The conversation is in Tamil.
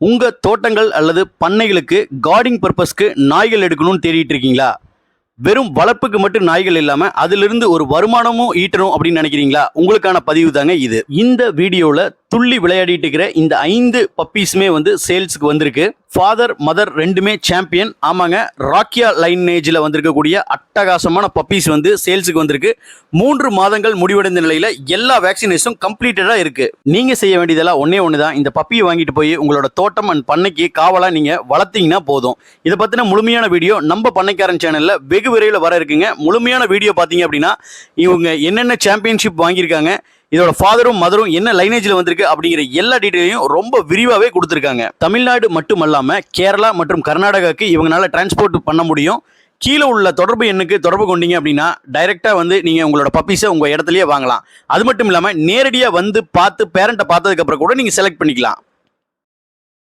உங்க தோட்டங்கள் அல்லது பண்ணைகளுக்கு கார்டிங் பர்பஸ்க்கு நாய்கள் எடுக்கணும்னு தேடிட்டு இருக்கீங்களா? வெறும் வளர்ப்புக்கு மட்டும் நாய்கள் இல்லாம அதிலிருந்து ஒரு வருமானமும் ஈட்டணும் அப்படின்னு நினைக்கிறீங்களா? உங்களுக்கான பதிவு தாங்க இது. இந்த வீடியோல துள்ளி விளையாடிட்டு இருக்கிற இந்த 5 பப்பீஸுமே சேல்ஸுக்கு வந்திருக்கு. ஃபாதர் மதர் ரெண்டுமே சாம்பியன். ஆமாங்க, ராக்கியா லைனேஜில் வந்திருக்கக்கூடிய அட்டகாசமான பப்பீஸ் சேல்ஸுக்கு வந்திருக்கு. 3 மாதங்கள் முடிவடைந்த நிலையில எல்லா வேக்சினேஷனும் கம்ப்ளீட்டடா இருக்கு. நீங்க செய்ய வேண்டியதெல்லாம் ஒன்னே ஒண்ணுதான். இந்த பப்பியை வாங்கிட்டு போய் உங்களோட தோட்டம் அண்ட் பண்ணைக்கு காவலா நீங்க வளர்த்தீங்கன்னா போதும். இதை பத்தின முழுமையான வீடியோ நம்ம பண்ணைக்காரன் சேனல்ல வெகு விரைவில் வர இருக்குங்க. முழுமையான வீடியோ பார்த்தீங்க அப்படின்னா இவங்க என்னென்ன சாம்பியன்ஷிப் வாங்கியிருக்காங்க, இதோட ஃபாதரும் மதரும் என்ன லைனேஜில் வந்திருக்கு அப்படிங்கிற எல்லா டீட்டெயிலையும் ரொம்ப விரிவாகவே கொடுத்துருக்காங்க. தமிழ்நாடு மட்டுமல்லாமல் கேரளா மற்றும் கர்நாடகாவுக்கு இவங்களால டிரான்ஸ்போர்ட் பண்ண முடியும். கீழே உள்ள தொடர்பு எண்ணுக்கு தொடர்பு கொண்டீங்க அப்படின்னா டைரெக்டாக நீங்கள் உங்களோட பப்பீஸை உங்கள் இடத்துலையே வாங்கலாம். அது மட்டும் இல்லாமல் நேரடியாக பார்த்து பேரண்ட்டை பார்த்ததுக்கப்புறம் கூட நீங்கள் செலக்ட் பண்ணிக்கலாம்.